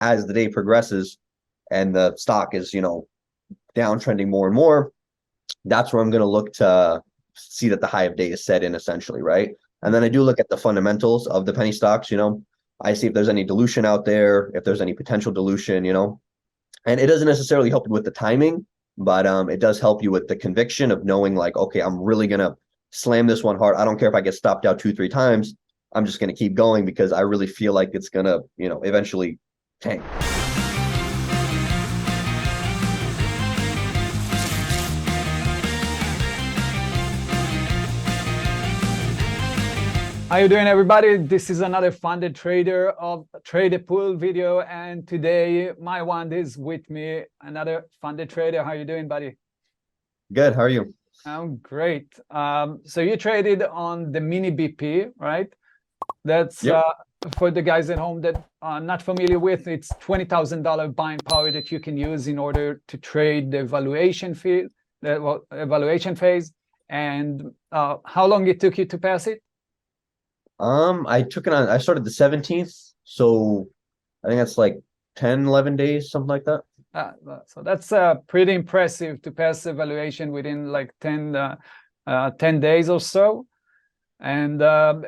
as the day progresses and the stock is, downtrending more and more, that's where I'm going to look to see that the high of day is set in essentially, right? And then I do look at the fundamentals of the penny stocks, I see if there's any dilution out there, if there's any potential dilution, and it doesn't necessarily help you with the timing, but it does help you with the conviction of knowing like, okay, I'm really going to slam this one hard. I don't care if I get stopped out 2, 3 times. I'm just going to keep going because I really feel like it's going to, eventually tank. How you doing, everybody? This is another funded trader of Trade a Pool video, and today Maiwand is with me, another funded trader. How you doing, buddy? Good. How are you? I'm great. So you traded on the mini BP, right? That's Yep. For the guys at home that are not familiar with, it's $20,000 buying power that you can use in order to trade the evaluation fee, the evaluation phase. And how long it took you to pass it? I started the 17th, so I think that's like 10, 11 days, something like that. So that's pretty impressive to pass evaluation within like 10 days or so. And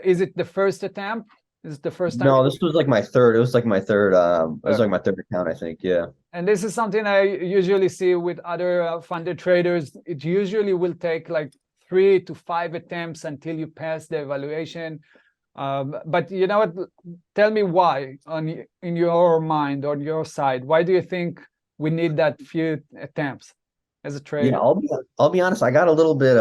is it the first attempt? Is it the first time? No, this was like my third. It was like my third. It was like my third account, I think. Yeah. And this is something I usually see with other funded traders. It usually will take like 3 to 5 attempts until you pass the evaluation. But you know what? Tell me why, in your mind, on your side, why do you think we need that few attempts as a trader? Yeah, I'll be honest. I got a little bit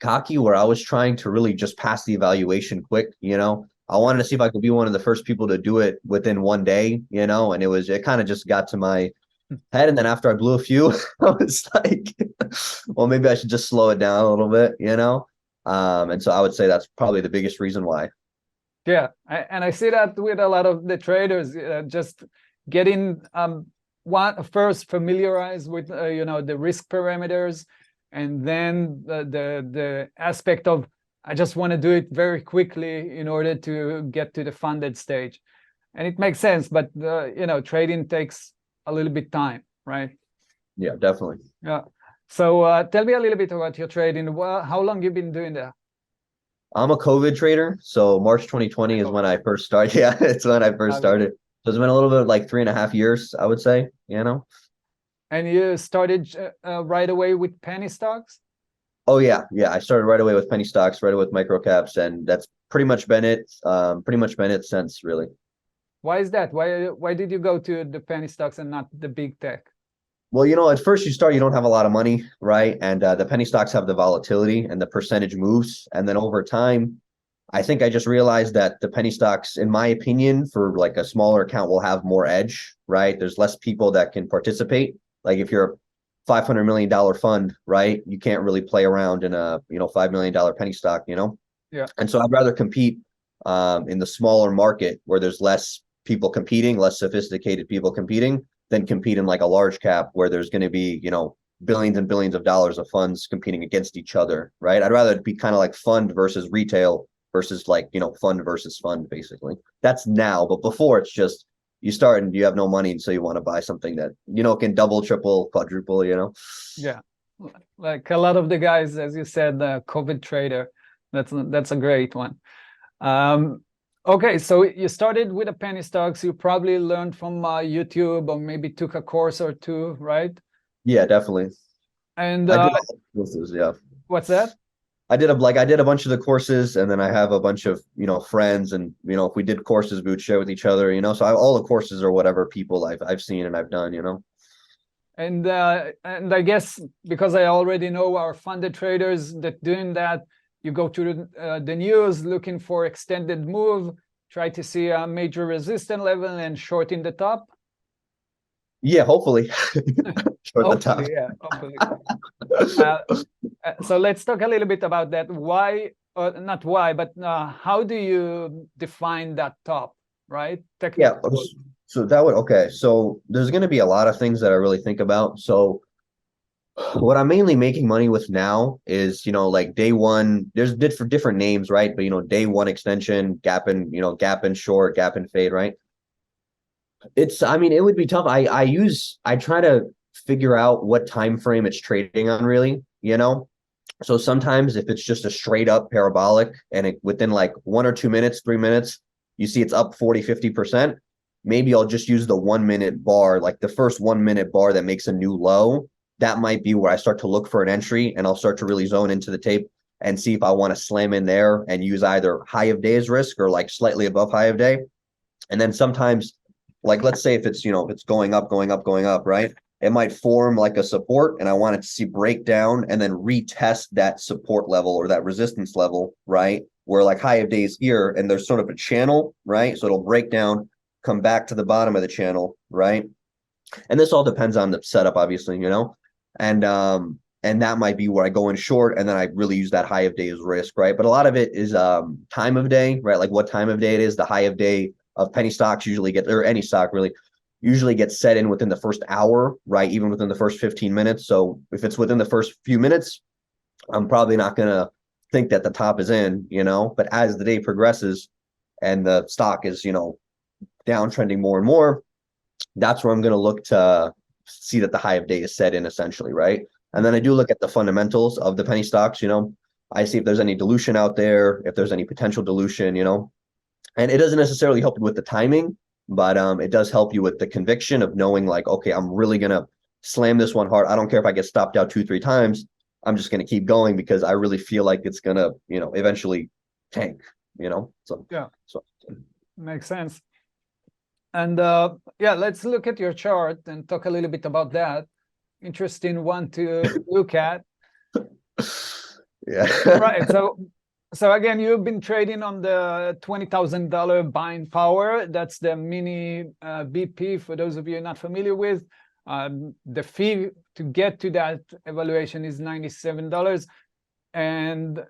cocky where I was trying to really just pass the evaluation quick. I wanted to see if I could be one of the first people to do it within one day. And it kind of just got to my head. And then after I blew a few, I was like, well, maybe I should just slow it down a little bit. And so I would say that's probably the biggest reason why. Yeah, and I see that with a lot of the traders, just getting first familiarized with the risk parameters, and then the aspect of I just want to do it very quickly in order to get to the funded stage, and it makes sense. But trading takes a little bit time, right? Yeah, definitely. Yeah. So tell me a little bit about your trading. How long you been doing that? I'm a COVID trader, so March 2020 is when I first started. Yeah, it's when I first started. So it's been a little bit like 3.5 years, I would say. And you started right away with penny stocks? Oh yeah, yeah. I started right away with penny stocks, right away with micro caps, and that's pretty much been it. Pretty much been it since, really. Why is that? Why did you go to the penny stocks and not the big tech? Well, at first you don't have a lot of money, right? And the penny stocks have the volatility and the percentage moves. And then over time, I think I just realized that the penny stocks, in my opinion, for like a smaller account will have more edge, right? There's less people that can participate. Like if you're a $500 million fund, right? You can't really play around in a, $5 million penny stock, Yeah. And so I'd rather compete in the smaller market where there's less people competing, less sophisticated people competing, than compete in like a large cap where there's going to be, billions and billions of dollars of funds competing against each other, right? I'd rather it be kind of like fund versus retail versus like, fund versus fund, basically. That's now, but before it's just you start and you have no money, and so you want to buy something that, can double, triple, quadruple, Yeah. Like a lot of the guys, as you said, the COVID trader, that's a great one. Okay, so you started with a penny stocks. You probably learned from YouTube or maybe took a course or two, right? Yeah, definitely. And I did all the courses, yeah. what's that? I did a bunch of the courses, and then I have a bunch of, friends, and if we did courses, we would share with each other, so all the courses or whatever people I've seen and I've done. And I guess because I already know our funded traders that doing that, you go to the news looking for extended move, try to see a major resistance level and short in the top. Yeah, hopefully. Short the top. Hopefully, yeah, hopefully. So let's talk a little bit about that. Why, not why, but how do you define that top, right? Yeah. So So there's going to be a lot of things that I really think about. So what I'm mainly making money with now is, like day one, there's for different names, right? But, day one extension, gap and short, gap and fade, right? I mean, it would be tough. I try to figure out what time frame it's trading on really, you know? So sometimes if it's just a straight up parabolic and within like 1 or 2 minutes, 3 minutes, you see it's up 40, 50%, maybe I'll just use the 1 minute bar, like the first 1 minute bar that makes a new low. That might be where I start to look for an entry and I'll start to really zone into the tape and see if I want to slam in there and use either high of days risk or like slightly above high of day. And then sometimes, like let's say if it's, if it's going up, going up, going up, right? It might form like a support, and I want it to see breakdown and then retest that support level or that resistance level, right? Where like high of days here, and there's sort of a channel, right? So it'll break down, come back to the bottom of the channel, right? And this all depends on the setup, obviously, and that might be where I go in short, and then I really use that high of day as risk, right? But a lot of it is time of day, right? Like what time of day it is. The high of day of penny stocks usually get, or any stock really, usually gets set in within the first hour, right? Even within the first 15 minutes. So if it's within the first few minutes, I'm probably not gonna think that the top is in. But as the day progresses and the stock is, downtrending more and more, that's where I'm going to look to see that the high of day is set in essentially, right? And then I do look at the fundamentals of the penny stocks. I see if there's any dilution out there, if there's any potential dilution. And it doesn't necessarily help you with the timing, but it does help you with the conviction of knowing like, okay, I'm really going to slam this one hard. I don't care if I get stopped out 2, 3 times. I'm just going to keep going because I really feel like it's going to, eventually tank. So, Yeah, so makes sense. And yeah, let's look at your chart and talk a little bit about that. Interesting one to look at. yeah. Right. So again, you've been trading on the $20,000 buying power. That's the mini BP. For those of you not familiar with, the fee to get to that evaluation is $97, and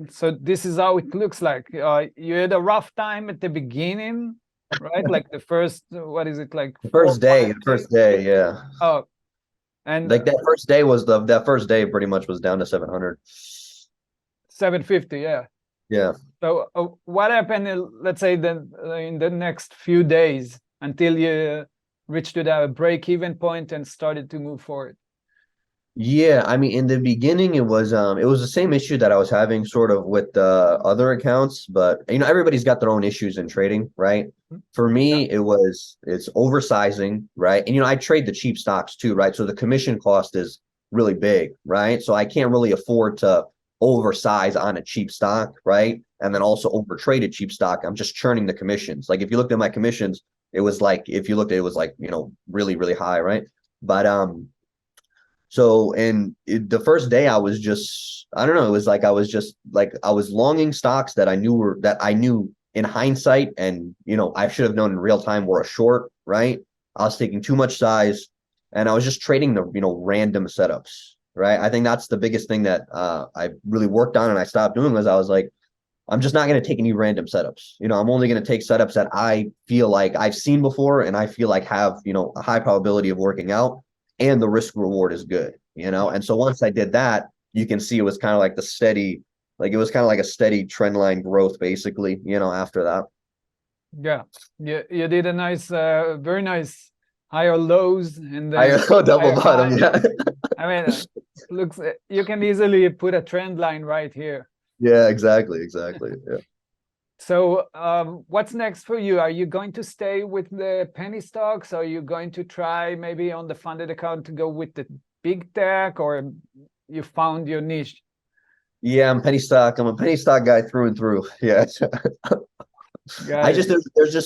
so this is how it looks like. You had a rough time at the beginning, right? Like the first, what is it, like The 4 or 5 days? first day, yeah. Oh, and Like that first day pretty much was down to 700. 750, yeah. Yeah. So what happened, let's say, then in the next few days until you reached to the break-even point and started to move forward? Yeah, I mean in the beginning it was the same issue that I was having sort of with the other accounts, but everybody's got their own issues in trading, right? For Yeah, me, it's oversizing, right? And I trade the cheap stocks too, right? So the commission cost is really big, right? So I can't really afford to oversize on a cheap stock, right? And then also overtrade a cheap stock. I'm just churning the commissions. Like if you looked at my commissions, it was like if you looked at it, it was like, really, really high, right? But so, and the first day I was just, I don't know, it was like I was longing stocks that I knew in hindsight and, I should have known in real time were a short, right? I was taking too much size and I was just trading the, random setups, right? I think that's the biggest thing that I really worked on and I stopped doing was I was like, I'm just not going to take any random setups. I'm only going to take setups that I feel like I've seen before and I feel like have, a high probability of working out and the risk reward is good. And so once I did that, you can see it was kind of like it was kind of like a steady trend line growth basically, after that. yeah. You did a nice, very nice higher lows and I then double higher bottom, highs. yeah. I mean, looks, you can easily put a trend line right here. Yeah, exactly, exactly. Yeah. So what's next for you? Are you going to stay with the penny stocks? Are you going to try maybe on the funded account to go with the big tech, or you found your niche? Yeah, I'm penny stock. I'm a penny stock guy through and through. Yeah. I Got just it.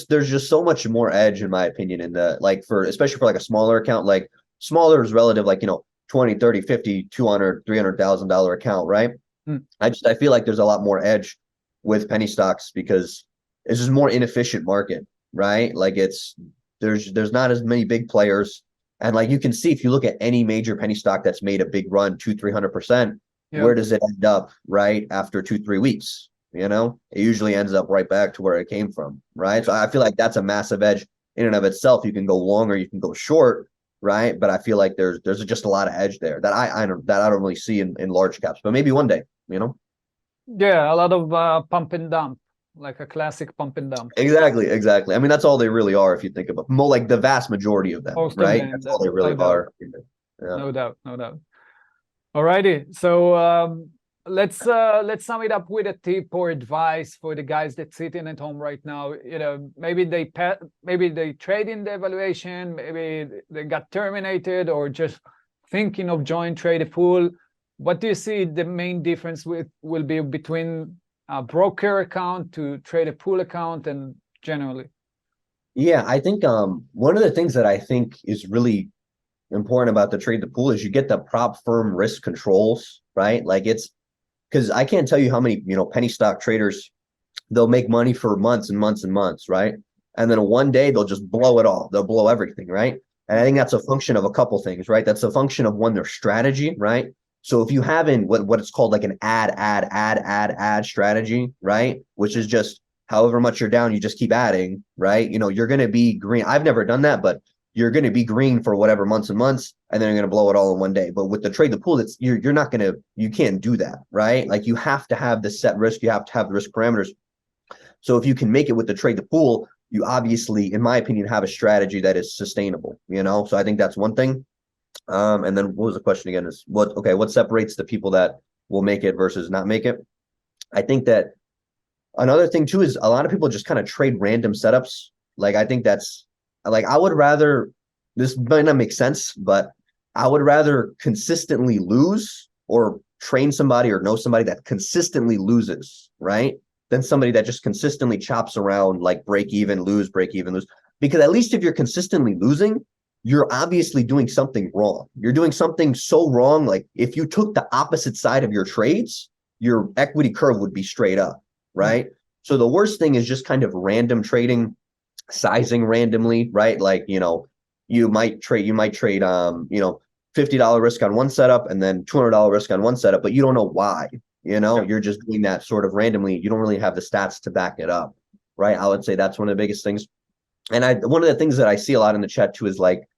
there's just so much more edge in my opinion in the like for especially for like a smaller account, like smaller is relative, like 20, 30, 50, 200, $300,000 account, right? Hmm. I feel like there's a lot more edge with penny stocks because it's just more inefficient market, right? Like there's not as many big players. And like you can see if you look at any major penny stock that's made a big run, 200, 300%, Yeah. where does it end up right after 2, 3 weeks? It usually ends up right back to where it came from, right? So I feel like that's a massive edge in and of itself. You can go longer, you can go short, right? But I feel like there's just a lot of edge there that I don't really see in large caps, but maybe one day. Yeah, a lot of pump and dump. like a classic pump and dump. Exactly. I mean, that's all they really are if you think about more like the vast majority of them, Most of right? them, That's all they no really doubt, are. Yeah. no doubt, no doubt. Alrighty, so let's sum it up with a tip or advice for the guys that sitting at home right now. You know, maybe they trade in the evaluation, maybe they got terminated, or just thinking of joining trade a pool. What do you see the main difference will be between a broker account to trade a pool account and generally? Yeah, I think one of the things that I think is really important about the trade the pool is you get the prop firm risk controls, right? Like it's because I can't tell you how many, penny stock traders, they'll make money for months and months and months, right? And then one day they'll just blow it all. They'll blow everything, right? And I think that's a function of a couple things, right? That's a function of one, their strategy, right? So if you have in what it's called like an add strategy, right? Which is just however much you're down, you just keep adding, right? You're going to be green. I've never done that, but you're going to be green for whatever months and months, and then you're going to blow it all in one day. But with the trade the pool, you're not going to, you can't do that, right? Like you have to have the set risk, you have to have the risk parameters. So if you can make it with the trade the pool, you obviously, in my opinion, have a strategy that is sustainable, So I think that's one thing. And then what was the question again? Is what separates the people that will make it versus not make it? I think that another thing too is a lot of people just kind of trade random setups. Like I think that's like I would rather, this might not make sense, but I would rather consistently lose or train somebody or know somebody that consistently loses, right? Than somebody that just consistently chops around like break even, lose, break even, lose. Because at least if you're consistently losing, you're obviously doing something wrong. You're doing something so wrong. Like if you took the opposite side of your trades, your equity curve would be straight up, right? So the worst thing is just kind of random trading, sizing randomly, right? Like, you might trade $50 risk on one setup and then $200 risk on one setup, but you don't know why. You're just doing that sort of randomly. You don't really have the stats to back it up, right? I would say that's one of the biggest things. And one of the things that I see a lot in the chat too is like,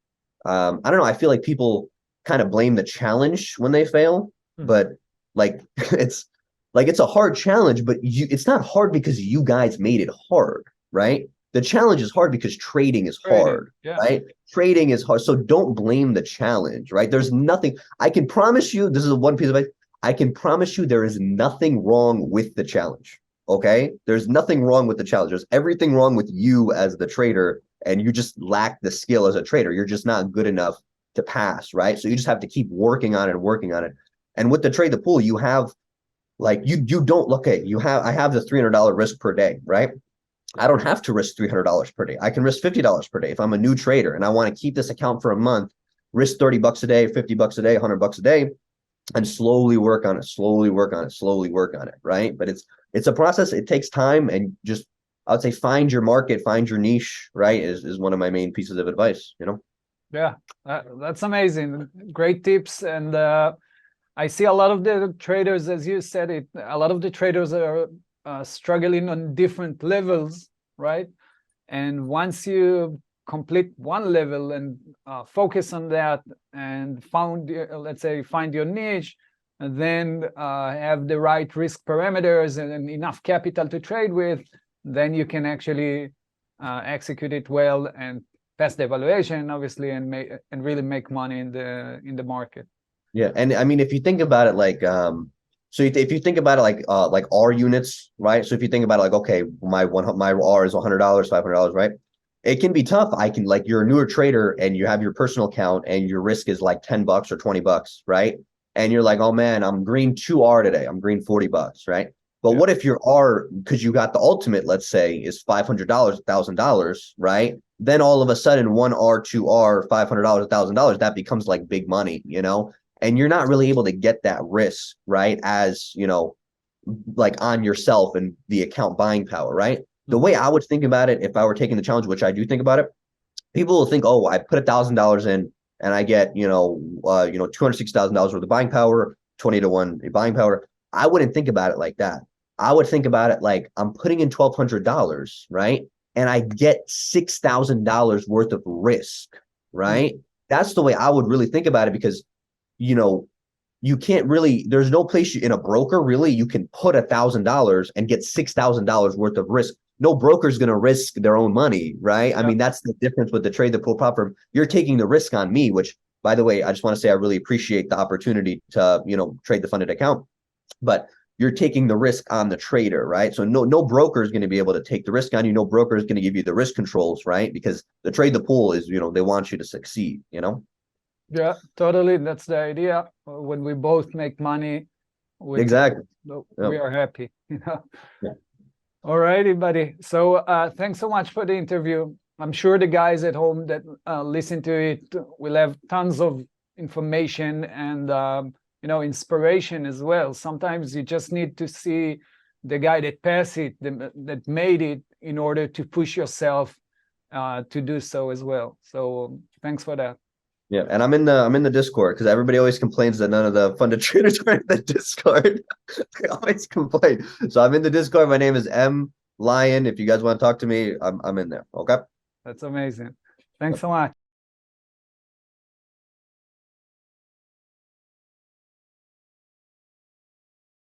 I don't know, I feel like people kind of blame the challenge when they fail, but like it's a hard challenge, but it's not hard because you guys made it hard, right? The challenge is hard because trading is hard, right? Trading is hard. So don't blame the challenge, right? There's nothing, I can promise you, this is one piece of advice. I can promise you there is nothing wrong with the challenge. Okay. There's nothing wrong with the challenge. There's everything wrong with you as the trader, and you just lack the skill as a trader. You're just not good enough to pass, right? So you just have to keep working on it and working on it. And with the trade the pool, you have like you don't look at I have the $300 risk per day, right? I don't have to risk $300 per day. I can risk $50 per day if I'm a new trader and I want to keep this account for a month, risk $30 a day, $50 a day, $100 a day, and slowly work on it, right? But it's a process. It takes time, and just I would say find your market, find your niche, right? Is one of my main pieces of advice, Yeah, that's amazing. Great tips. And I see a lot of the traders, as you said it, a lot of the traders are struggling on different levels, right? And once you complete one level and focus on that and let's say, find your niche, and then have the right risk parameters and enough capital to trade with, then you can actually execute it well and pass the evaluation, obviously, and really make money in the market. Yeah, and I mean, if you think about it, like, so if you think about it, like R units, right? So if you think about it, like, okay, my R is $100, $500, right? It can be tough. Like, you're a newer trader and you have your personal account and your risk is like $10 or $20, right? And you're like, oh man, I'm green 2R today. I'm green $40, right? But what if your R, because you got the ultimate, let's say, is $500, $1,000, right? Then all of a sudden, 1R, 2R, $500, $1,000, that becomes like big money, and you're not really able to get that risk, right? As, like on yourself and the account buying power, right? The way I would think about it, if I were taking the challenge, which I do think about it, people will think, oh, I put $1,000 in and I get, $260,000 worth of buying power, 20-to-1 buying power. I wouldn't think about it like that. I would think about it like I'm putting in $1,200, right? And I get $6,000 worth of risk, right? That's the way I would really think about it, because, you you can't really, there's no place in a broker really you can put $1,000 and get $6,000 worth of risk. No broker's going to risk their own money, right? I mean, that's the difference with the trade the pool prop firm. You're taking the risk on me, which, by the way, I just want to say I really appreciate the opportunity to, trade the funded account, but you're taking the risk on the trader, right? So no broker is going to be able to take the risk on you. No broker is going to give you the risk controls, right? Because the trade the pool is, they want you to succeed, Yeah, totally. That's the idea. When we both make money, Exactly. we are happy. Yeah. All righty, buddy. So thanks so much for the interview. I'm sure the guys at home that listen to it will have tons of information and inspiration as well. Sometimes you just need to see the guy that passed it, that made it, in order to push yourself to do so as well. So thanks for that. Yeah, and I'm in the Discord because everybody always complains that none of the funded traders are in the Discord. They always complain. So I'm in the Discord. My name is M Lion. If you guys want to talk to me, I'm in there. Okay. That's amazing. Thanks so much.